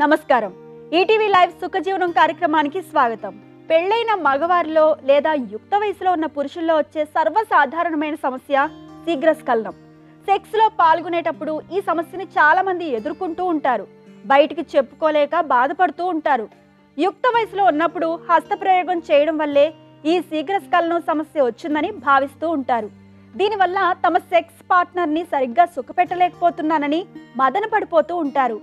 నమస్కారం. ETV live సుఖజీవనం కార్యక్రమానికి స్వాగతం. పెళ్లైన మగవారిలో లేదా యుక్త వయసులో ఉన్న పురుషుల్లో వచ్చే సర్వసాధారణమైన సమస్య శీఘ్రస్ఖలనం. సెక్స్ లో పాల్గొనేటప్పుడు ఈ సమస్యని చాలా మంది ఎదుర్కొంటూ ఉంటారు. బయటికి చెప్పుకోలేక బాధపడుతూ ఉంటారు. యుక్త వయసులో ఉన్నప్పుడు హస్తప్రయోగం చేయడం వల్లే ఈ శీఘ్రస్ఖలనం సమస్య వచ్చిందని భావిస్తూ ఉంటారు. దీనివల్ల తమ సెక్స్ పార్ట్నర్ని సరిగ్గా సుఖపెట్టలేకపోతున్నానని మదన పడిపోతూ ఉంటారు.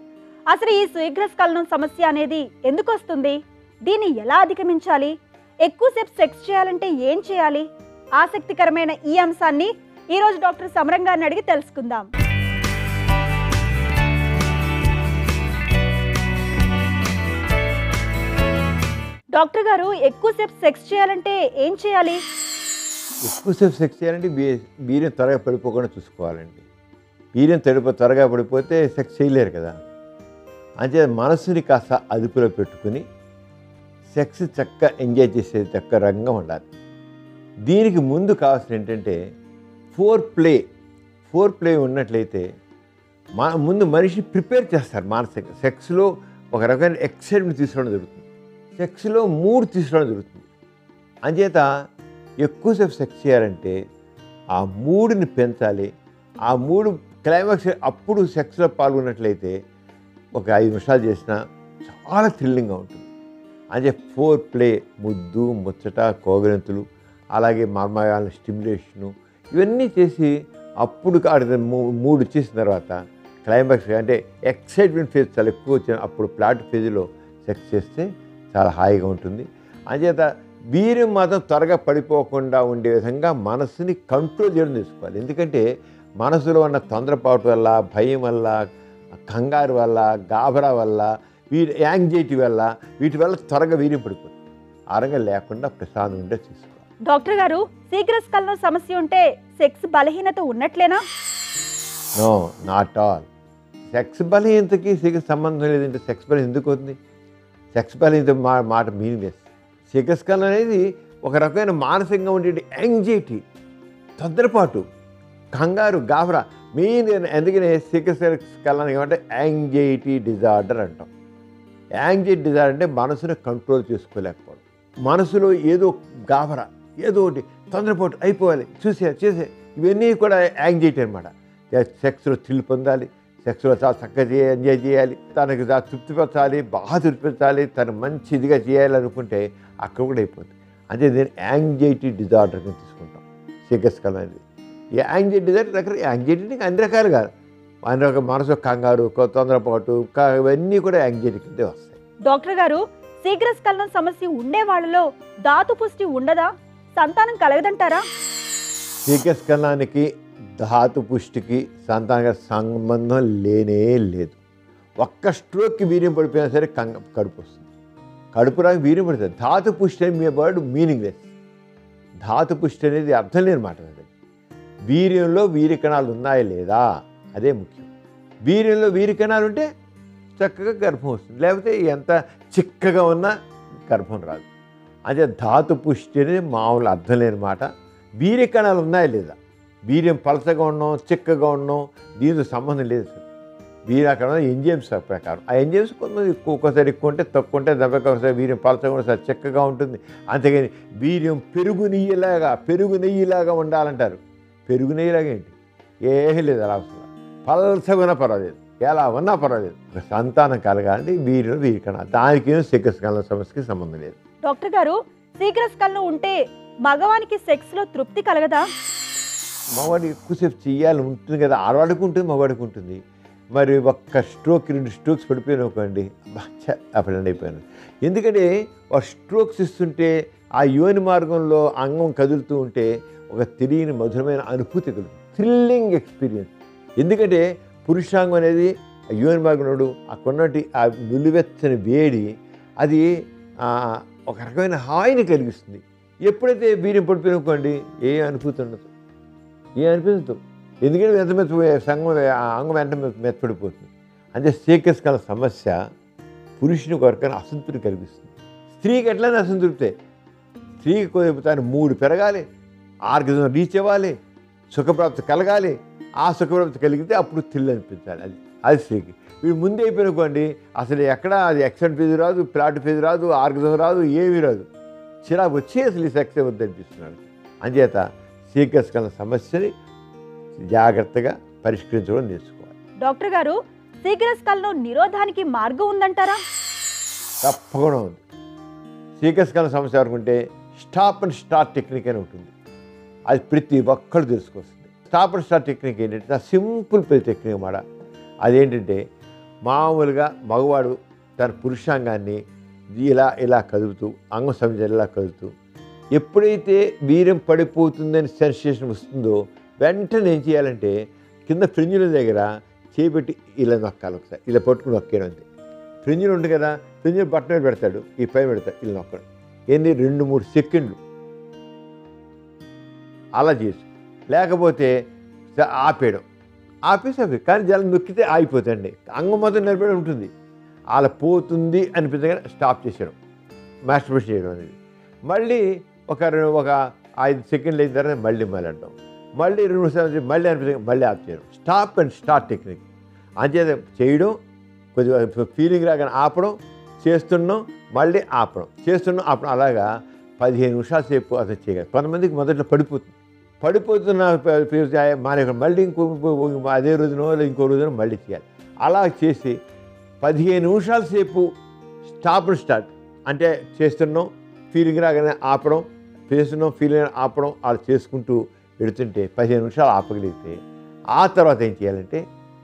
అసలు ఈ శీఘ్రస్ఖలనం సమస్య అనేది ఎందుకు వస్తుంది? దీన్ని ఎలా అధిగమించాలి? ఎక్కువసేపు సెక్స్ చేయాలంటే ఏం చేయాలి? ఆసక్తికరమైన ఈ అంశాన్ని ఈరోజు డాక్టర్ సమరం గారిని అడిగి తెలుసుకుందాం. డాక్టర్ గారు, ఎక్కువసేపు సెక్స్ చేయాలంటే ఏం చేయాలి? ఎక్కువసేపు సెక్స్ చేయాలంటే వీర్యం త్వరగా పడిపోకుండా చూసుకోవాలండి. వీర్యం త్వరగా పడిపోతే సెక్స్ చేయలేరు కదా. అంటే మనసుని కాస్త అదుపులో పెట్టుకుని సెక్స్ చక్కగా ఎంజాయ్ చేసే చక్క రంగం ఉండాలి. దీనికి ముందు కావాల్సిన ఏంటంటే ఫోర్ ప్లే ఉన్నట్లయితే ముందు మనిషి ప్రిపేర్ చేస్తారు. మానసికంగా సెక్స్లో ఒక రకమైన ఎక్సైట్మెంట్ తీసుకోవడం జరుగుతుంది, సెక్స్లో మూడ్ తీసుకోవడం జరుగుతుంది. అంచేత ఎక్కువసేపు సెక్స్ చేయాలంటే ఆ మూడుని పెంచాలి. ఆ మూడు క్లైమాక్స్ అప్పుడు సెక్స్లో పాల్గొన్నట్లయితే ఒక 5 నిమిషాలు చేసినా చాలా థ్రిల్లింగ్గా ఉంటుంది. అంటే ఫోర్ ప్లే, ముద్దు, ముచ్చట, కోగరింతలు, అలాగే మర్మగాల స్టిమ్యులేషను, ఇవన్నీ చేసి అప్పుడు మూడు వచ్చేసిన తర్వాత క్లైమాక్స్ అంటే ఎక్సైట్మెంట్ ఫేజ్ చాలా ఎక్కువ వచ్చిన అప్పుడు ప్లాట్ ఫేజ్లో సెక్స్ చేస్తే చాలా హాయిగా ఉంటుంది. అంచేత వీర్యం మాత్రం త్వరగా పడిపోకుండా ఉండే విధంగా మనసుని కంట్రోల్ చేయడం తీసుకోవాలి. ఎందుకంటే మనసులో ఉన్న తొందరపాటు వల్ల, భయం వల్ల, కంగారు వల్ల, గాబరా వల్ల, యాంగ్జైటీ వల్ల, వీటి వల్ల త్వరగా వీర్యం పడిపోతుంది. ఆరంగా లేకుండా ప్రశాంతం ఉండే తీసుకోవాలి. డాక్టర్ గారు, శీఘ్రస్ఖలనం సమస్య ఉంటే సెక్స్ బలహీనత ఉన్నట్లేనా? No, not all. సెక్స్ బలహీనతకి సంబంధం లేదంటే సెక్స్ బలహీనత ఎందుకు అవుతుంది? సెక్స్ బలహీనత మాట మీనింగ్లెస్. శీఘ్రస్ఖలనం అనేది ఒక రకమైన మానసికంగా ఉండే యాంగ్జైటీ, తొందరపాటు, కంగారు, గాబరా. మెయిన్ ఎందుకని శీఘ్రస్ఖలనం ఏమంటే యాంగ్జైటీ డిజార్డర్ అంటాం. యాంగ్జైటీ డిజార్డర్ అంటే మనసును కంట్రోల్ చేసుకోలేకపోవడం, మనసులో ఏదో గాబరా, ఏదో ఒకటి తొందరపాటు, అయిపోవాలి, చేసే ఇవన్నీ కూడా యాంగ్జైటీ అనమాట. సెక్స్లో థ్రిల్ పొందాలి, సెక్స్లో చాలా చక్కగా ఎంజాయ్ చేయాలి, తనకు తృప్తిపరచాలి, బాగా తృప్తిపరచాలి, తను మంచి ఇదిగా చేయాలనుకుంటే అక్కడ కూడా అయిపోతుంది. అంటే దీన్ని యాంగ్జైటీ డిజార్డర్గా తీసుకుంటాం శీఘ్రస్ఖలనం అనేది. ఈ యాంగ్జైటీ డిజార్డర్ యాంగ్జైటీ అన్ని రకాలుగా మనసు కంగారు, తొందరపాటు, ఇవన్నీ కూడా యాంగ్జైటీ కిందే వస్తాయి. డాక్టర్ గారు, శీఘ్రస్ఖలనం సమస్య ఉండే వాళ్ళలో ధాతు పుష్టి ఉండదా? సంతానం కలగదంటారా? శీఘ్రస్ఖలనానికి ధాతు పుష్టికి సంతాన సంబంధం లేనే లేదు. ఒక్క స్ట్రోక్కి వీర్యం పడిపోయినా సరే కడుపు వస్తుంది, కడుపు రాకి వీర్యం పడుతుంది. ధాతు పుష్టి అనే వర్డ్ మీనింగ్లెస్. ధాతు పుష్టి అనేది అర్థం లేని మాట. వీర్యంలో వీర్యకణాలు ఉన్నాయా లేదా అదే ముఖ్యం. వీర్యంలో వీర్యకణాలు ఉంటే చక్కగా గర్భం వస్తుంది, లేకపోతే ఎంత చిక్కగా ఉన్నా గర్భం రాదు. అదే ధాతు పుష్టి అనేది మామూలు అర్థం లేని మాట. వీర్యకణాలు ఉన్నాయా లేదా, వీర్యం పలసగా ఉండడం, చిక్కగా ఉండడం, దీంతో సంబంధం లేదు. వీర్యకణాలు ఎంజైమ్స్ ప్రకారం ఆ ఎంజైమ్స్ కొంతమంది ఒక్కోసారి ఎక్కువ ఉంటే, తక్కువ ఉంటే, ఒకసారి వీర్యం పలసగా ఒకసారి చిక్కగా ఉంటుంది. అంతేగాని వీర్యం పెరుగు నెయ్యిలాగా ఉండాలంటారు. పెరుగు నెయ్యిలాగా ఏంటి? ఏమీ లేదు. అలా అవసరం పలసగా ఉన్నా పర్వాలేదు, ఎలా ఉన్నా పర్వాలేదు. సంతానం కలగాలంటే వీర్యకణాలు, దానికి శీఘ్రస్ఖలనం సమస్యకి సంబంధం లేదు. డాక్టర్ గారు, శీఘ్రస్ఖలనం ఉంటే మగవానికి సెక్స్లో తృప్తి కలగదా? మగవాడికి ఎక్కువసేపు చేయాలని ఉంటుంది కదా, ఆడవాడికి ఉంటుంది, మగవాడికి ఉంటుంది. మరి ఒక్క స్ట్రోక్ 2 స్ట్రోక్స్ పడిపోయినా అనుకోండి, అప్పుడు అయిపోయాను. ఎందుకంటే ఒక స్ట్రోక్స్ ఇస్తుంటే ఆ యోని మార్గంలో అంగం కదులుతూ ఉంటే ఒక తెలియని మధురమైన అనుభూతి కలుగుతుంది, థ్రిల్లింగ్ ఎక్స్పీరియన్స్. ఎందుకంటే పురుషాంగం అనేది యోని మార్గంలో అక్కడున్నటి ఆ నులివెచ్చని వేడి అది ఒక రకమైన హాయిని కలిగిస్తుంది. ఎప్పుడైతే వీర్యం పడిపోయిన అనుకోండి ఏ అనుభూతి ఉండదు, ఎందుకంటే అంగం వెంట మెత్తపడిపోతుంది. అంటే శీఘ్రస్ఖలన సమస్య పురుషుని కొరకైనా అసంతృప్తి కలిగిస్తుంది. స్త్రీకి ఎట్లయినా అసంతృప్తే. స్త్రీకి తను మూడు పెరగాలి, ఆర్గజం రీచ్ అవ్వాలి, సుఖప్రాప్తి కలగాలి. ఆ సుఖప్రాప్తి కలిగితే అప్పుడు థ్రిల్ అనిపించాలి. అది స్త్రీకి. వీడు ముందే అయిపోయిననుకోండి అసలు ఎక్కడ అది ఎక్సెంట్ ఫేజ్ రాదు, ప్లాట్ ఫేజ్ రాదు, ఆర్గజం రాదు, ఏమీ రాదు. చిరాకు వచ్చి అసలు ఈ సెక్స్ వద్దు అనిపిస్తున్నాడు. అంచేత శీఘ్రస్ఖలన సమస్యని జాగ్రత్తగా పరిష్కరించడం నేర్చుకోవాలి. డాక్టర్ గారు, శీఘ్రస్ఖలనం నిరోధానికి మార్గం ఉందంటారా? తప్పకుండా ఉంది. శీఘ్రస్ఖలన సమస్య అనుకుంటే స్టాప్ అండ్ స్టార్ట్ టెక్నిక్ అని ఉంటుంది. అది ప్రతి ఒక్కరు తెలుసుకొస్తుంది. స్టాప్ అండ్ స్టార్ట్ టెక్నిక్ ఏంటంటే నా సింపుల్ టెక్నిక్ అన్నమాట. అదేంటంటే మామూలుగా మగవాడు తన పురుషాంగాన్ని ఇలా ఇలా కదుపుతూ, అంగం సంబంధించి ఇలా కదుపుతూ, ఎప్పుడైతే వీర్యం పడిపోతుందని సెన్సేషన్ వస్తుందో వెంటనే ఏం చేయాలంటే కింద ఫ్రింజుల దగ్గర చేపెట్టి ఇలా నొక్కాలి. ఒకసారి ఇలా పట్టుకుని నొక్కేయడం అంతే. ఫ్రింజులు ఉంటుంది కదా, ఫ్రింజులు బట్టన పెడతాడు, ఈ పైన పెడతాడు, ఇలా నొక్కడం. ఏంది 2-3 సెకండ్లు అలా చేయొచ్చు. లేకపోతే ఆపేయడం, ఆపేసి కానీ జలం నొక్కితే ఆగిపోతాయండి. అంగం మొత్తం నిలబడి ఉంటుంది. అలా పోతుంది అనిపించగానే స్టాప్ చేసేయడం, మాస్టర్బేషన్ చేయడం అనేది. మళ్ళీ ఒక 5 సెకండ్లు అయిన తర్వాత మళ్ళీ అంటాం, మళ్ళీ 2 సార్లు మళ్ళీ అనిపించగా మళ్ళీ ఆఫ్ చేయడం. Stop and start technique. అంచేత చేయడం, కొద్దిగా ఫీలింగ్ రాగానే ఆపడం, చేస్తున్నాం మళ్ళీ ఆపడం, చేస్తున్నాం ఆపడం, అలాగా 15 నిమిషాల సేపు అసలు చేయగలరు. కొంతమందికి మొదట్లో పడిపోతున్న మానే మళ్ళీ అదే రోజునో ఇంకో రోజునో మళ్ళీ చేయాలి. అలా చేసి 15 నిమిషాల సేపు స్టాప్ అండ్ స్టార్ట్ అంటే చేస్తున్నాం, ఫీలింగ్ రాగానే ఆపడం, చేస్తున్నాం, ఫీలింగ్ ఆపడం, అలా చేసుకుంటూ పెడుతుంటే 15 నిమిషాలు ఆపగలిగితే ఆ తర్వాత ఏం చేయాలంటే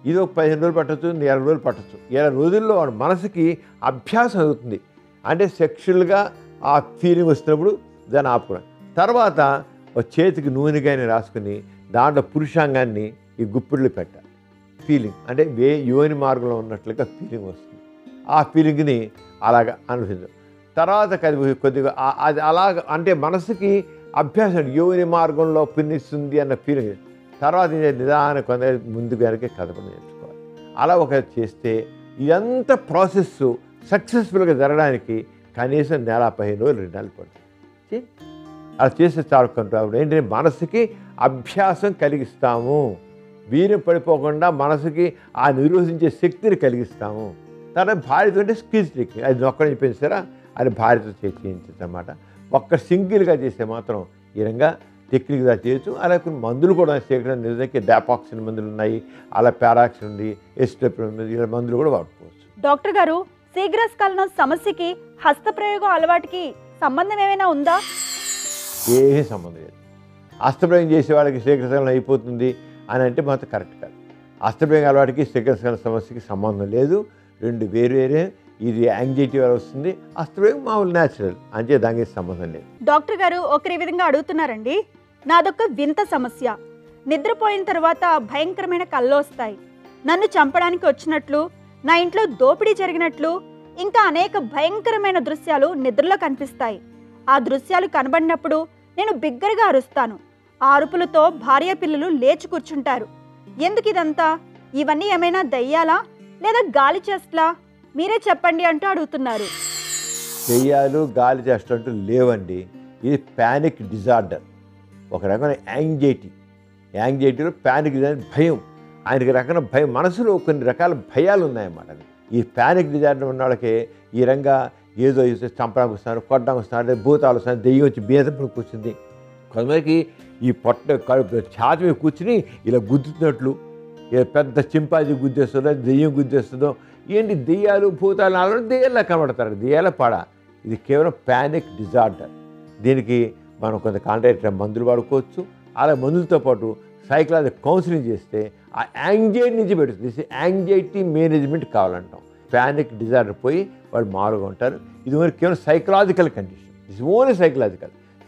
ఇది ఒక 15 రోజులు పట్టచ్చు, 20 రోజులు పట్టచ్చు. 20 రోజుల్లో వాడు మనసుకి అభ్యాసం అవుతుంది. అంటే సెక్షువల్గా ఆ ఫీలింగ్ వస్తున్నప్పుడు దాన్ని ఆపుకోవడం. తర్వాత ఒక చేతికి నూనె కానీ రాసుకుని దాంట్లో పురుషాంగాన్ని ఈ గుప్పిళ్ళు పెట్టాలి. ఫీలింగ్ అంటే యోని మార్గంలో ఉన్నట్లుగా ఫీలింగ్ వస్తుంది. ఆ ఫీలింగ్ని అలాగ అనుభవించడం. తర్వాత కొద్దిగా అది అలాగ అంటే మనసుకి అభ్యాసం యోని మార్గంలో పిన్నిస్తుంది అన్న ఫీలింగ్. తర్వాత నిదానం కొంత ముందు వెనకే కదపడం నేర్చుకోవాలి. అలా ఒక చేస్తే ఇదంతా ప్రాసెస్ సక్సెస్ఫుల్గా జరగడానికి కనీసం 15 రోజులు 2 నెలలు పడుతుంది. అలా చేస్తే చాలుకుంటాం. ఏంటంటే మనసుకి అభ్యాసం కలిగిస్తాము, వీర్యం పడిపోకుండా మనసుకి ఆ నిరోధించే శక్తిని కలిగిస్తాము. తర్వాత భార్యతో అంటే స్క్వీజ్ టెక్నిక్, అది ఒక్కడే చెప్పేసారా, అది భార్యతో చేయించచ్చు అన్నమాట. ఒక్క సింగిల్గా చేస్తే మాత్రం ఈ విధంగా టెక్నిక్గా చేయొచ్చు. అలా కొన్ని మందులు కూడా చేయడం నిజానికి డాపాక్సిన్ మందులు ఉన్నాయి, అలా పారాక్సిన్ ఉంది, ఎస్టెప్రిన్ ఉంది, ఇలా మందులు కూడా వాడుకోవచ్చు. డాక్టర్ గారు, శీఘ్రస్ఖలనం సమస్యకి హస్తప్రయోగం అలవాటుకి సంబంధం ఏమైనా ఉందా? ఏమీ సంబంధం లేదు. హస్తప్రయోగం చేసే వాళ్ళకి శీఘ్రస్ఖలనం అయిపోతుంది అని అంటే మాత్రం కరెక్ట్ కాదు. హస్తప్రయోగం అలవాటుకి శీఘ్రస్ఖలన సమస్యకి సంబంధం లేదు, 2 వేరే. ఇది యాంగ్జైటీ వల్ల వస్తుంది, హస్తప్రయోగం మామూలు న్యాచురల్, అంటే దానికి సంబంధం లేదు. డాక్టర్ గారు ఒకరి విధంగా అడుగుతున్నారండి, నాదొక వింత సమస్య. నిద్రపోయిన తర్వాత భయంకరమైన కళ్ళు వస్తాయి. నన్ను చంపడానికి వచ్చినట్లు, నా ఇంట్లో దోపిడీ జరిగినట్లు, ఇంకా అనేక భయంకరమైన దృశ్యాలు నిద్రలో కనిపిస్తాయి. ఆ దృశ్యాలు కనబడినప్పుడు నేను బిగ్గరగా అరుస్తాను. ఆ అరుపులతో భార్య పిల్లలు లేచి కూర్చుంటారు. ఎందుకు ఇదంతా? ఇవన్నీ ఏమైనా దయ్యాలా లేదా గాలి చేష్టలా? మీరే చెప్పండి అంటూ అడుగుతున్నారు. దెయ్యాలు గాలి చేష్టలు అంటూ లేవండి. ఇది ప్యానిక్ డిజార్డర్, ఒక రకమైన యాంగ్జైటీలో ప్యానిక్ డిజార్డర్, భయం. ఆయనకి రకమైన భయం, మనసులో కొన్ని రకాల భయాలు ఉన్నాయన్నమాట. ఈ ప్యానిక్ డిజార్డర్ ఉన్న వాళ్ళకి ఈ రంగా ఏదో చంపడానికి వస్తున్నారు, కొట్టడానికి వస్తున్నారు, భూతాలు వస్తున్నారు, దెయ్యం వచ్చి బీదప్పుడు కూర్చుంది. కొంతమందికి ఈ ఛాతి మీద కూర్చుని ఇలా గుద్దుతున్నట్లు, పెద్ద చింపాజీ గుద్దేస్తుందో, దెయ్యం గుద్దేస్తుందో, ఏంటి దెయ్యాలు భూతాలు నాలుగు దెయ్యాల్లో కనబడతారు. దెయ్యాల పాడ. ఇది కేవలం ప్యానిక్ డిజార్డర్. దీనికి మనం కొంత కాంట్రాక్ట్ మందులు వాడుకోవచ్చు. అలా మందులతో పాటు సైకలాజికల్ కౌన్సిలింగ్ చేస్తే ఆ యాంగ్జైటీ నుంచి పెడుతుంది. యాంగ్జైటీ మేనేజ్మెంట్ కావాలంటాం. ప్యానిక్ డిజార్డర్ పోయి వాళ్ళు మారుగా ఉంటారు. ఇది మరి కేవలం psychological condition. It's only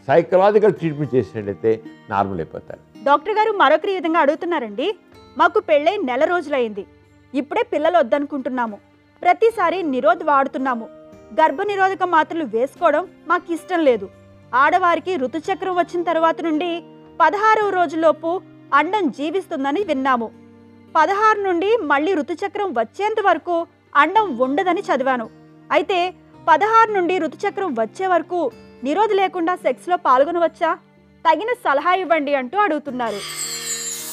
psychological treatment చేసినట్లయితే నార్మల్ అయిపోతారు. డాక్టర్ గారు మరొకరి విధంగా అడుగుతున్నారండి, మాకు పెళ్ళై 1 నెల రోజులైంది. ఇప్పుడే పిల్లలు వద్దనుకుంటున్నాము. ప్రతిసారి నిరోధ్ వాడుతున్నాము. గర్భ నిరోధక మాత్రలు వేసుకోవడం మాకు ఇష్టం లేదు. ఆడవారికి ఋతుచక్రం వచ్చిన తర్వాత నుండి 16వ రోజులోపు అండం జీవిస్తుందని విన్నాము. 16 నుండి మళ్ళీ ఋతుచక్రం వచ్చేంత వరకు అండం ఉండదని చదివాను. అయితే 16 నుండి ఋతుచక్రం వచ్చే వరకు నిరోధ లేకుండా సెక్స్లో పాల్గొనవచ్చా? తగిన సలహా ఇవ్వండి అంటూ అడుగుతున్నారు.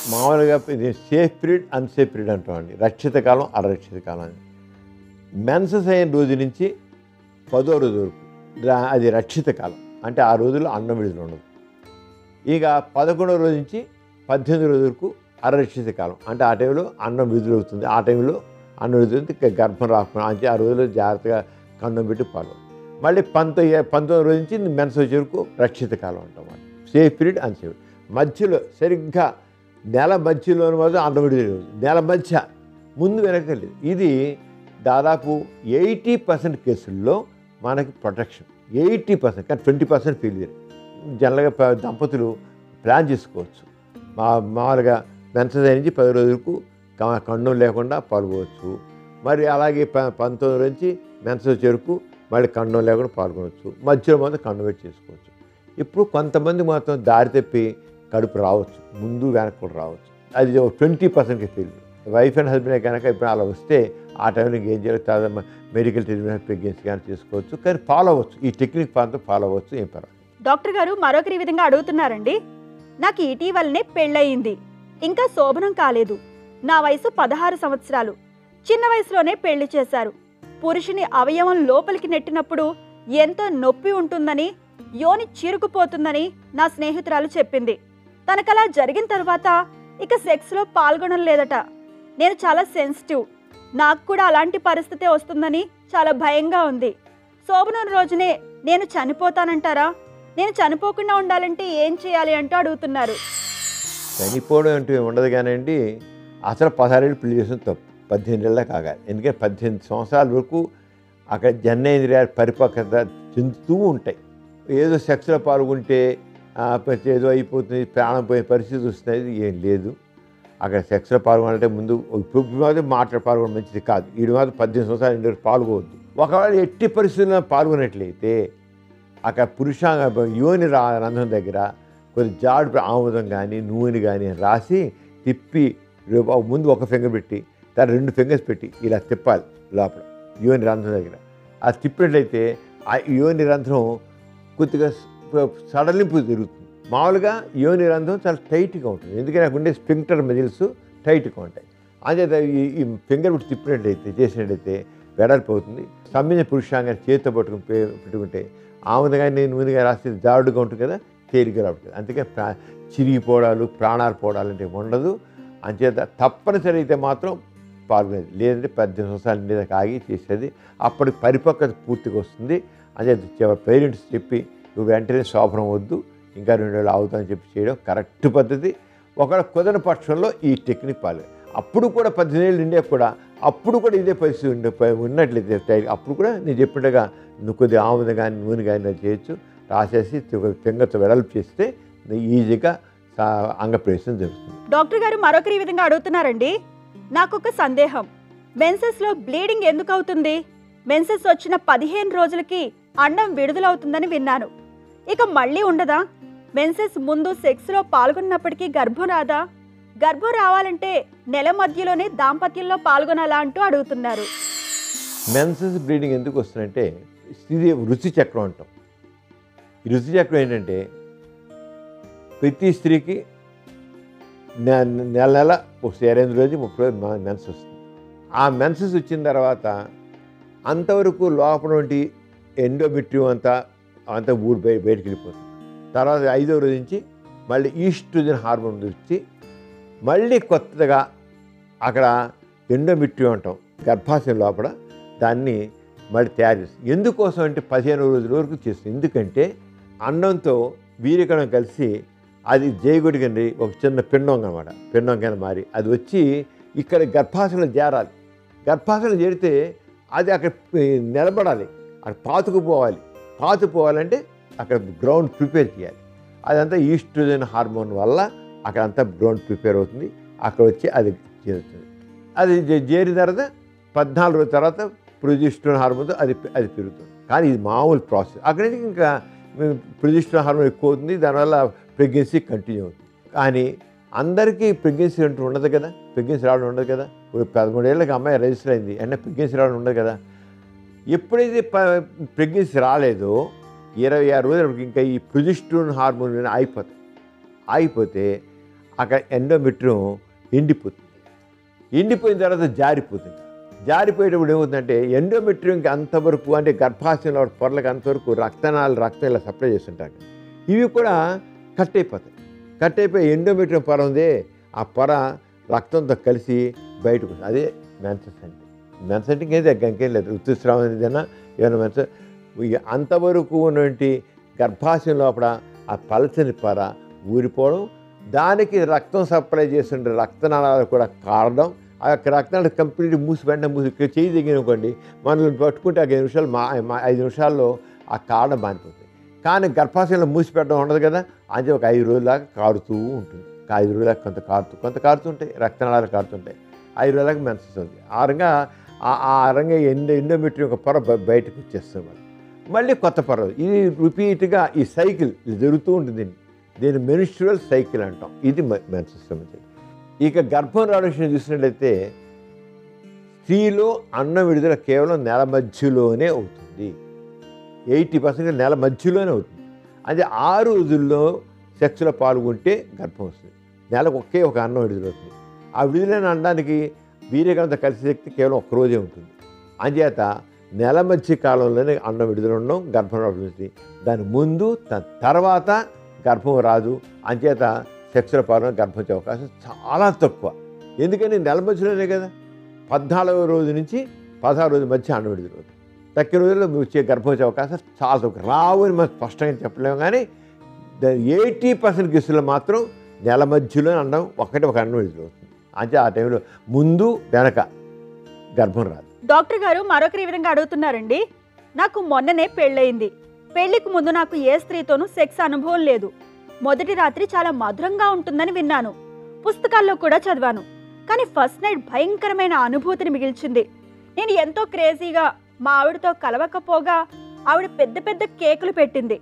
మామూలుగా ఇది సేఫ్ పీరియడ్ అన్సేఫ్ పీరియడ్ అంటామండి. రక్షిత కాలం అరక్షిత కాలం అని. మెన్సెస్ అయిన రోజు నుంచి 10వ రోజు వరకు అది రక్షిత కాలం, అంటే ఆ రోజుల్లో అన్నం విడుదల ఉండదు. ఇక 11వ రోజు నుంచి 18 రోజు వరకు అరక్షిత కాలం, అంటే ఆ టైంలో అన్నం విడుదలవుతుంది. ఆ టైంలో అన్నం విడుదలవుతుంది, గర్భం రాకుండా అంటే ఆ రోజుల్లో జాగ్రత్తగా కన్నం పెట్టి పాలు. మళ్ళీ 19వ రోజు నుంచి మెన్స్ వచ్చే వరకు రక్షిత కాలం అంటాం. Safe period unsafe. మధ్యలో సరిగ్గా నెల మధ్యలోని మాత్రం అన్నం విడుదల రోజు, నెల మధ్య ముందు వెనకలేదు. ఇది దాదాపు 80% కేసుల్లో మనకి ప్రొటెక్షన్, 80%, కానీ 20% ఫెయిల్యూర్. జనరల్గా దంపతులు ప్లాన్ చేసుకోవచ్చు. మామూలుగా మెన్సెస్ నుంచి 10 రోజులకు కండం లేకుండా పాల్గొవచ్చు. మరి అలాగే 19 నుంచి మెన్సెస్ వరకు మళ్ళీ కండం లేకుండా పాల్గొనవచ్చు. మధ్యలో మాత్రం కండం పెట్టి చేసుకోవచ్చు. ఇప్పుడు కొంతమంది మాత్రం దారి తప్పి కడుపు రావచ్చు, ముందు వెనక్కి కూడా రావచ్చు. అది 20%కి ఫెయిల్యూర్. వైఫ్ అండ్ హస్బెండ్ కనుక ఇప్పుడు అలా వస్తే ఆ టైంలో ఏం చేయాలి, మెడికల్ ట్రీట్మెంట్ ప్రెగ్నెన్సీ కానీ చేసుకోవచ్చు, కానీ ఫాలో అవ్వచ్చు. ఈ టెక్నిక్ ఫాలో అవ్వచ్చు, ఏం పర్వాలేదు. డాక్టర్ గారు మరొకరి విధంగా అడుగుతున్నారండి. నాకు ఇటీవలనే పెళ్ళయింది, ఇంకా శోభనం కాలేదు. నా వయసు 16 సంవత్సరాలు. చిన్న వయసులోనే పెళ్లి చేశారు. పురుషుని అవయవం లోపలికి నెట్టినప్పుడు ఎంతో నొప్పి ఉంటుందని, యోని చీరుకుపోతుందని నా స్నేహితురాలు చెప్పింది. తనకలా జరిగిన తర్వాత ఇక సెక్స్లో పాల్గొనడం లేదట. నేను చాలా సెన్సిటివ్, నాకు కూడా అలాంటి పరిస్థితి వస్తుందని చాలా భయంగా ఉంది. శోభనం రోజునే నేను చనిపోతానంటారా? నేను చనిపోకుండా ఉండాలంటే ఏం చేయాలి అంటూ అడుగుతున్నారు. చనిపోవడం అంటూ ఉండదు కానివ్వండి, అసలు 16 ఏళ్ళు పెళ్లి చేసిన తప్పు, 18 ఏళ్ళ కాగాలి. ఎందుకంటే 18 సంవత్సరాల వరకు అక్కడ జననేంద్రియాలు పరిపక్వత చెందుతూ ఉంటాయి. ఏదో సెక్స్లో పాల్గొంటే ఏదో అయిపోతుంది, ప్రాణం పోయే పరిస్థితి వస్తుంది, ఏం లేదు. అక్కడ సెక్స్లో పాల్గొనాలంటే ముందు ఇప్పుడు మాత్రం పాల్గొనడం మంచిది కాదు. వీడి మాత్రం 18 సంవత్సరాలు ఇంటి పాల్గొవద్దు. ఒకవేళ ఎట్టి పరిస్థితుల్లో పాల్గొనట్లయితే అక్కడ పురుషాంగ యోని రంధ్రం దగ్గర కొద్ది జాడు ఆముదం కానీ నూనె కానీ రాసి తిప్పి ముందు ఒక ఫింగర్ పెట్టి దాని 2 ఫింగర్స్ పెట్టి ఇలా తిప్పాలి లోపల యోని రంధ్రం దగ్గర. అది తిప్పినట్లయితే ఆ యోని రంధ్రం కొద్దిగా సడలింపు జరుగుతుంది. మామూలుగా యోని రంధ్రం చాలా టైట్గా ఉంటుంది, ఎందుకంటే నాకు ఉండే స్పింక్టర్ మజిల్స్ టైట్గా ఉంటాయి. అంచేత ఈ ఫింగర్ పెట్టి తిప్పినట్లయితే చేసినట్లయితే వెడల్పోతుంది. సంబంధించిన పురుషాంగాన్ని చేతితో పెట్టుకుంటే ఆముదం కానీ నూనె కానీ రాస్తే జాడుగా ఉంటుంది కదా, తేలిగ్గా రావట్లేదు. అందుకే చిరిగిపోవడాలు ప్రాణాలు పోవడాలంటే ఉండదు. అంచేత తప్పనిసరి అయితే మాత్రం పాల్గొనేది, లేదంటే 18 సంవత్సరాల మీద ఆగి చేసేది. అప్పటికి పరిపక్వత పూర్తిగా వస్తుంది. అంచేత పేరెంట్స్ చెప్పి నువ్వు వెంటనే శోభనం వద్దు, ఇంకా 2 ఏళ్ళు అవుతామని చెప్పి చేయడం కరెక్ట్ పద్ధతి. ఒకవేళ కుదరని పక్షంలో ఈ టెక్నిక్ అప్పుడు కూడా 18 ఏళ్ళు నిండే కూడా అప్పుడు కూడా ఇదే పరిస్థితి ఉన్నట్లయితే అప్పుడు కూడా నేను చెప్పినట్టుగా నువ్వు కొద్దిగా ఆముదం కానీ నూనె కానీ చేయొచ్చు, రాసేసి ఫింగర్తో వెడల్పు చేస్తే ఈజీగా అంగప్రవేశం జరుగుతుంది. డాక్టర్ గారు మరొకరి విధంగా అడుగుతున్నారండి. నాకు ఒక సందేహం, మెన్సెస్లో బ్లీడింగ్ ఎందుకు అవుతుంది? మెన్సెస్ వచ్చిన 15 రోజులకి అండం విడుదలవుతుందని విన్నాను, ఇక మళ్ళీ ఉండదా? మెన్సెస్ ముందు సెక్స్లో పాల్గొన్నప్పటికీ గర్భం రాదా? గర్భం రావాలంటే నెల మధ్యలోనే దాంపత్యంలో పాల్గొనాలా అంటూ అడుగుతున్నారు. మెన్సెస్ బ్లీడింగ్ ఎందుకు వస్తుందంటే ఇది రుచి చక్రం అంటాం. ఈ రుచి చక్రం ఏంటంటే ప్రతి స్త్రీకి నెల 28 రోజు 30 రోజు మెన్స్ వస్తుంది. ఆ మెన్సెస్ వచ్చిన తర్వాత అంతవరకు లోపల నుండి ఎండోమెట్రియం అంతా ఊరు బయటికి వెళ్ళిపోతుంది. తర్వాత 5వ రోజు నుంచి మళ్ళీ ఈస్ట్రోజన్ హార్మోన్ వచ్చి మళ్ళీ కొత్తగా అక్కడ ఎండోమెట్రియం అంటాం గర్భాశయం లోపల దాన్ని మళ్ళీ తయారు చేస్తుంది. ఎందుకోసం అంటే 15వ రోజుల వరకు చేస్తుంది. ఎందుకంటే అండంతో వీరికణం కలిసి అది జయగుడి కింద ఒక చిన్న పిండం అన్నమాట, పిండం కింద మారి అది వచ్చి ఇక్కడ గర్భాశయంలో చేరాలి. గర్భాశయంలో చేరితే అది అక్కడ నిలబడాలి, అక్కడ పాతుకుపోవాలంటే అక్కడ గ్రౌండ్ ప్రిపేర్ చేయాలి. అదంతా ఈస్ట్రోజన్ హార్మోన్ వల్ల అక్కడ అంతా గ్రౌండ్ ప్రిపేర్ అవుతుంది. అక్కడ వచ్చి అది చేరుతుంది. అది చేరిన తర్వాత 14 రోజుల తర్వాత ప్రొజెస్టెరాన్ హార్మోన్తో అది పెరుగుతుంది. కానీ ఇది మామూలు ప్రాసెస్. అక్కడి నుంచి ఇంకా ప్రొజెస్టెరాన్ హార్మోన్ ఎక్కువ అవుతుంది, దానివల్ల ప్రెగ్నెన్సీ కంటిన్యూ అవుతుంది. కానీ అందరికీ ప్రెగ్నెన్సీ అంటూ ఉండదు కదా, ప్రెగ్నెన్సీ రావడం ఉండదు కదా. ఇప్పుడు 13 ఏళ్ళకి అమ్మాయి రిజిస్టర్ అయింది అంటే ప్రెగ్నెన్సీ రావడం ఉండదు కదా. ఎప్పుడైతే ప్రెగ్నెన్సీ రాలేదో 26 రోజులకి ఇంకా ఈ ప్రొజెస్టెరాన్ హార్మోన్ ఆగిపోతే అక్కడ ఎండోమెట్రియం ఎండిపోతుంది. ఎండిపోయిన తర్వాత జారిపోతుంది. జారిపోయేటప్పుడు ఏమవుతుందంటే ఎండోమెట్రియంకి అంతవరకు అంటే గర్భాశయంలో పొరలకు అంతవరకు రక్తం ఇలా సప్లై చేస్తుంటారు. ఇవి కూడా కట్ అయిపోతాయి. కట్ అయిపోయి ఎండోమెట్రియం పొర ఉంది, ఆ పొర రక్తంతో కలిసి బయటకు వస్తుంది. అదే మెన్సెస్ అంటే. మెన్స్ అంటే ఇంకేం లేదు, ఋతుస్రావం ఏదైనా ఏమైనా మెన్స్. అంతవరకు ఉన్నటువంటి గర్భాశయం లోపల ఆ పలచని పొర ఊరిపోవడం, దానికి రక్తం సప్లై చేస్తుంటే రక్తనాళాలు కూడా కారడం, ఆ యొక్క రక్తనాళాలు కంప్లీట్ వెంటనే ఇక్కడ చేయి దిగిననుకోండి, మనల్ని పట్టుకుంటే 5 నిమిషాలు 5 నిమిషాల్లో ఆ కారడం మారిపోతుంది. కానీ గర్భాశయంలో మూసిపెట్టడం ఉండదు కదా, అంటే ఒక 5 రోజుల దాకా కారుతూ ఉంటుంది. 5 రోజుల దాకా కొంత కారుతుంటాయి, రక్తనాళాలు కారుతుంటాయి. 5 రోజుల దాకా మెన్సెస్ ఉంది. ఆ రంగా ఎండోమెట్రియం ఒక పొర బయటకు వచ్చేస్తుంది. మళ్ళీ కొత్త పొర. ఇది రిపీట్గా ఈ సైకిల్ జరుగుతూ ఉంటుంది. దీన్ని మెన్స్ట్రువల్ సైకిల్ అంటాం. ఇది మెన్సెస్ సంబంధించి. ఇక గర్భం రావడం చూసినట్లయితే స్త్రీలో అన్నం విడుదల కేవలం నెల మధ్యలోనే అవుతుంది. 80% నెల మధ్యలోనే అవుతుంది. అది 6 రోజుల్లో సెక్స్లో పాల్గొంటే గర్భం వస్తుంది. నెలకు ఒక అన్నం విడుదలవుతుంది. ఆ విడుదలైన అనడానికి వీర్యకాలంతో కలిసి శక్తి కేవలం 1 రోజే ఉంటుంది. అంచేత నెల మధ్య కాలంలోనే అన్నం విడుదల ఉండడం గర్భం రావడం. దాని ముందు తర్వాత గర్భం రాదు. అంచేత సెక్స్లో పాల్గొన గర్భం వచ్చే అవకాశం చాలా తక్కువ. ఎందుకని నెల మధ్యలోనే కదా, 14వ రోజు నుంచి 16వ రోజు మధ్య అన్నం విడుదలవుతుంది. తక్కువ రోజుల్లో వచ్చే గర్భం వచ్చే అవకాశం చాలా తక్కువ. రావు అని మనం స్పష్టంగా చెప్పలేము. కానీ 80% కేసుల్లో మాత్రం నెల మధ్యలో అన్నం ఒక అన్నం విడుదలవుతుంది. అంటే ఆ టైంలో ముందు వెనక గర్భం రాదు. డాక్టర్ గారు మరొకరి విధంగా అడుగుతున్నారండి. నాకు మొన్ననే పెళ్ళయింది. పెళ్లికి ముందు నాకు ఏ స్త్రీతోనూ సెక్స్ అనుభవం లేదు. మొదటి రాత్రి చాలా మధురంగా ఉంటుందని విన్నాను, పుస్తకాల్లో కూడా చదివాను. కానీ ఫస్ట్ నైట్ భయంకరమైన అనుభూతిని మిగిల్చింది. నేను ఎంతో క్రేజీగా మా ఆవిడతో కలవకపోగా ఆవిడ పెద్ద పెద్ద కేకులు పెట్టింది.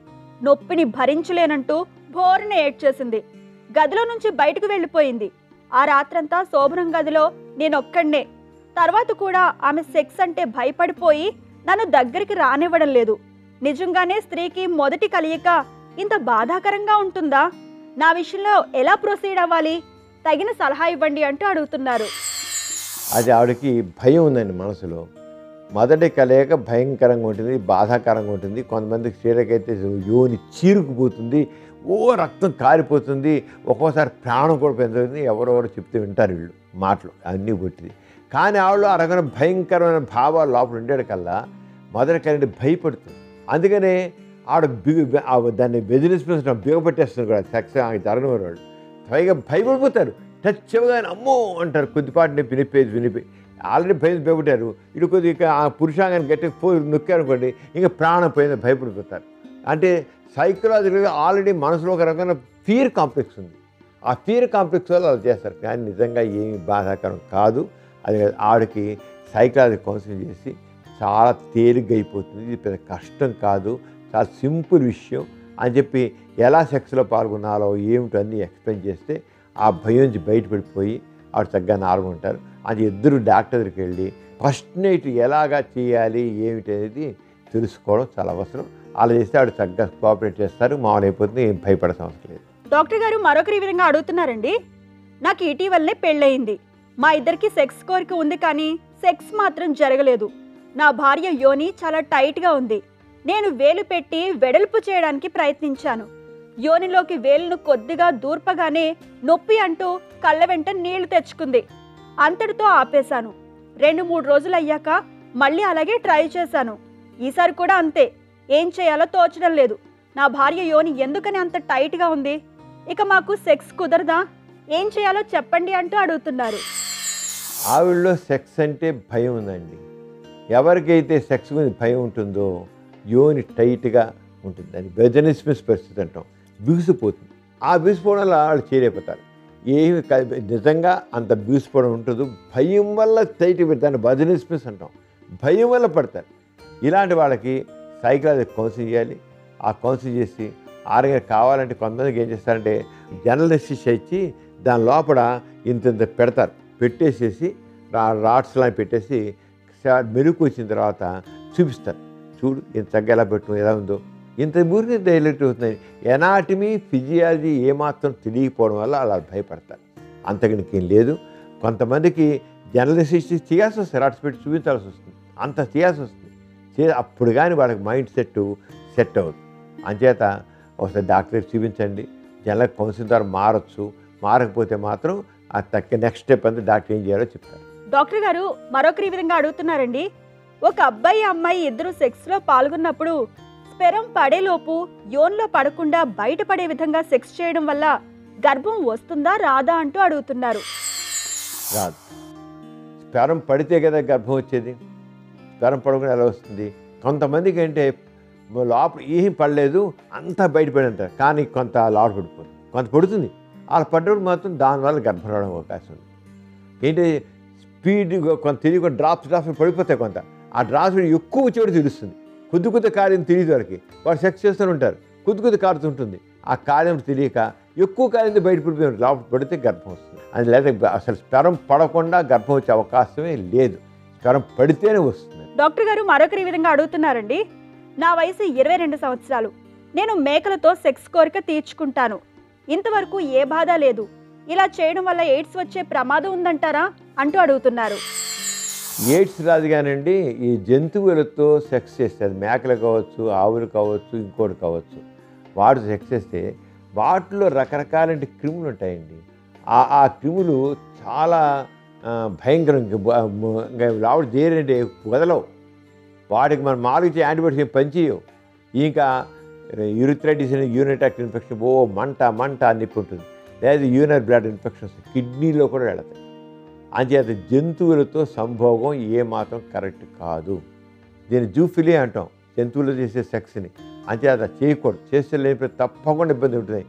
నొప్పిని భరించలేనంటూ బోరున ఏడ్చేసింది. గదిలో నుంచి బయటకు వెళ్ళిపోయింది. ఆ రాత్రంతా శోభనం గదిలో నేనొక్కడే. తర్వాత కూడా ఆమె సెక్స్ అంటే భయపడిపోయి నన్ను దగ్గరికి రానివ్వడం లేదు. నిజంగానే స్త్రీకి మొదటి కలయిక ఇంత బాధాకరంగా ఉంటుందా? నా విషయంలో ఎలా ప్రొసీడ్ అవ్వాలి? తగిన సలహా ఇవ్వండి అంటూ అడుగుతున్నారు. అది ఆవిడకి భయం ఉందండి మనసులో. మొదటి కలయిక భయంకరంగా ఉంటుంది, బాధాకరంగా ఉంటుంది. కొంతమందికి స్త్రీలకైతే యోని చీరుకుపోతుంది, రక్తం కారిపోతుంది, ఒక్కోసారి ప్రాణం కూడా పెంచుతుంది. ఎవరెవరు చెప్తే వింటారు వీళ్ళు మాటలు అన్నీ కొట్టింది. కానీ ఆవిడ ఆ రకమైన భయంకరమైన భావాలు లోపల ఉండేది కల్లా మొదటి కలిగి భయపడుతుంది. అందుకనే ఆవిడ దాన్ని బెదిరించుకుని బిగపట్టేస్తుంది కూడా. సెక్స్ జరగని వాళ్ళు పైగా భయపడిపోతారు. టచ్ చేయగానే అమ్మో అంటారు. కొద్దిపాటి వినిపోయి ఆల్రెడీ భయపడ్డారు. ఇటు కొద్దిగా ఆ పురుషాంగాన్ని గట్టిగా నొక్కారనుకోండి, ఇంకా ప్రాణం పోయింది, భయపడిపోతారు. అంటే సైకలాజికల్గా ఆల్రెడీ మనసులో ఒక రకమైన ఫియర్ కాంప్లెక్స్ ఉంది. ఆ ఫియర్ కాంప్లెక్స్ వల్ల అలా చేస్తారు. కానీ నిజంగా ఏమి బాధాకరం కాదు. అది ఆవిడకి సైకలాజికల్ కౌన్సిలింగ్ చేసి చాలా తేలిగ్గా అయిపోతుంది. ఇది పెద్ద కష్టం కాదు, చాలా సింపుల్ విషయం అని చెప్పి ఎలా సెక్స్లో పాల్గొనాలో ఏమిటో అన్నీ ఎక్స్ప్లెయిన్ చేస్తే ఆ భయం నుంచి బయటపడిపోయి ఆవిడ చక్కగా నార్మల్ ఉంటారు. అది ఇద్దరు డాక్టర్ దగ్గరికి వెళ్ళి ఫస్ట్ నైట్ ఎలాగా చేయాలి ఏమిటి అనేది తెలుసుకోవడం చాలా అవసరం. అలా చేస్తే ఆవిడ చక్కగా కోఆపరేట్ చేస్తారు, మామూలు అయిపోతుంది, ఏం భయపడాల్సిన అవసరం లేదు. డాక్టర్ గారు మరొకరి విధంగా అడుగుతున్నారండి. నాకు ఇటీవలనే పెళ్ళయింది. మా ఇద్దరికి సెక్స్ కోరిక ఉంది, కానీ సెక్స్ మాత్రం జరగలేదు. నా భార్య యోని చాలా టైట్గా ఉంది. నేను వేలు పెట్టి వెడల్పు చేయడానికి ప్రయత్నించాను. యోనిలోకి వేలును కొద్దిగా దూర్పగానే నొప్పి అంటూ కళ్ళ వెంట నీళ్లు తెచ్చుకుంది. అంతటితో ఆపేశాను. 2-3 రోజులు అయ్యాక మళ్ళీ అలాగే ట్రై చేశాను. ఈసారి కూడా అంతే. ఏం చేయాలో తోచడం లేదు. నా భార్య యోని ఎందుకని అంత టైట్గా ఉంది? ఇక మాకు సెక్స్ కుదరదా? ఏం చేయాలో చెప్పండి అంటూ అడుగుతున్నారు. ఆవిడలో సెక్స్ అంటే భయం ఉందండి. ఎవరికైతే సెక్స్ గురించి భయం ఉంటుందో యోని టైట్గా ఉంటుంది. దాన్ని వెజనిస్మిస్ పరిస్థితి అంటాం. బిగుసిపోతుంది. ఆ బిగుసిపోవడం వల్ల వాళ్ళు చేరైపోతారు. ఏమి నిజంగా అంత బిగుసిపోవడం ఉంటుందో భయం వల్ల టైట్ దాన్ని వెజనిస్మిస్ అంటాం. భయం వల్ల పడతారు. ఇలాంటి వాళ్ళకి సైకలాజికల్ కౌన్సిలింగ్ చేయాలి. ఆ కౌన్సిలింగ్ చేసి ఆరోగ్యం కావాలంటే కొంతమందికి ఏం చేస్తారంటే జనరల్ ఎనెస్థీషియా ఇచ్చి దాని లోపల ఇంత పెడతారు. పెట్టేసేసి రాడ్స్ లాగా పెట్టేసి మెరుగు వచ్చిన తర్వాత చూపిస్తారు. చూడు ఇంత చక్కగా ఎలా పెట్టు, ఎలా ఉందో, ఇంత ఊరికి డైలెక్ట్ అవుతున్నాయి. ఎనాటమీ ఫిజియాలజీ ఏమాత్రం తెలియకపోవడం వల్ల అలా భయపడతారు. అంతకనికి ఏం లేదు. కొంతమందికి జర్నలిస్ట్ చేయాల్సి వస్తుంది, సెరాట్స్ పెట్టి చూపించాల్సి వస్తుంది, అంత చేయాల్సి వస్తుంది. అప్పుడు కానీ వాళ్ళకి మైండ్ సెట్ అవుతుంది. అంచేత ఒకసారి డాక్టర్ చూపించండి. జనరల్ కౌన్సిలింగ్ ద్వారా మారచ్చు. మారకపోతే మాత్రం ఆ నెక్స్ట్ స్టెప్ అంతా డాక్టర్ ఏం చేయాలో చెప్తారు. డాక్టర్ గారు మరొకరి ఈ విధంగా అడుగుతున్నారండి. ఒక అబ్బాయి అమ్మాయి ఇద్దరు సెక్స్లో పాల్గొన్నప్పుడు స్పెరం పడేలోపు యోన్లో పడకుండా బయటపడే విధంగా సెక్స్ చేయడం వల్ల గర్భం వస్తుందా రాదా అంటూ అడుగుతున్నారు. రాదు. స్పెరం పడితే కదా గర్భం వచ్చేది. స్పెరం పడకుండా ఎలా వస్తుంది? కొంతమందికి అంటే లోపల ఏం పడలేదు, అంతా బయటపడంటారు. కానీ కొంత లోపల పడిపోతుంది, కొంత పడుతుంది. అలా పడ్డప్పుడు మాత్రం దానివల్ల గర్భం రావడం అవకాశం ఉంది. ఏంటి స్పీడ్గా కొంత తెలియకుండా డ్రాప్స్ పడిపోతాయి. కొంత ఆ డ్రాప్స్ ఎక్కువ వచ్చేవాడు తెలుస్తుంది. కొద్ది కార్యం తెలియదు వాళ్ళకి. వాడు సెక్స్ చేస్తూనే ఉంటారు, కొద్ది కారుతుంటుంది. ఆ కార్యం తెలియక ఎక్కువ కార్యంతో బయట పడిపోయి లోపల పడితే గర్భం వస్తుంది. అది లేదా అసలు స్పెరం పడకుండా గర్భం వచ్చే అవకాశమే లేదు. స్పెరం పడితేనే వస్తుంది. డాక్టర్ గారు మరొకరి ఈ విధంగా అడుగుతున్నారండి. నా వయసు 22 సంవత్సరాలు. నేను మేకలతో సెక్స్ కోరిక తీర్చుకుంటాను. ఇంతవరకు ఏ బాధ లేదు. ఇలా చేయడం వల్ల ఎయిడ్స్ వచ్చే ప్రమాదం ఉందంటారా అంటూ అడుగుతున్నారు. ఎయిడ్స్ రాదు కానండి, ఈ జంతువులతో సెక్స్ చేస్తే, అది మేకలు కావచ్చు, ఆవులు కావచ్చు, ఇంకోటి కావచ్చు, వాటితో సెక్స్ చేస్తే వాటిలో రకరకాల క్రిములు ఉంటాయండి. ఆ క్రిములు చాలా భయంకరం. లావుడు చేరంటే వదలవు. వాటికి మనం మాలిచ్చే యాంటీబయాటిక్స్ ఏం పనిచేయవు. ఇంకా యూరిథ్రైటిస్ అనే యూరినరీ ట్రాక్ట్ ఇన్ఫెక్షన్ మంట నొప్పి ఉంటుంది. లేదా యూరినరీ బ్లడ్ ఇన్ఫెక్షన్స్ కిడ్నీలో కూడా వెళతాయి. అంచేత జంతువులతో సంభోగం ఏమాత్రం కరెక్ట్ కాదు. దీన్ని జూఫిలీ అంటాం, జంతువులు చేసే సెక్స్ని. అంచేత చేయకూడదు. చేస్తే లేని తప్పకుండా ఇబ్బంది ఉంటుంది.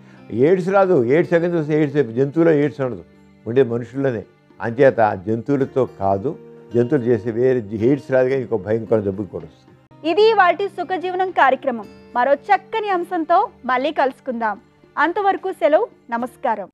ఎయిడ్స్ రాదు. ఎయిడ్స్ ఎక్కడ చూస్తే ఎయిడ్స్ జంతువులో ఎయిడ్స్ ఉండదు, ఉండే మనుషుల్లోనే. అంచేత జంతువులతో కాదు, జంతువులు చేసే వేరే ఎయిడ్స్ రాదుగా ఇంకో భయంకర జబ్బు కూడా వస్తుంది. ఇది వాటి సుఖజీవనం కార్యక్రమం. మరో చక్కని అంశంతో మళ్ళీ కలుసుకుందాం. అంతవరకు సెలవు. నమస్కారం.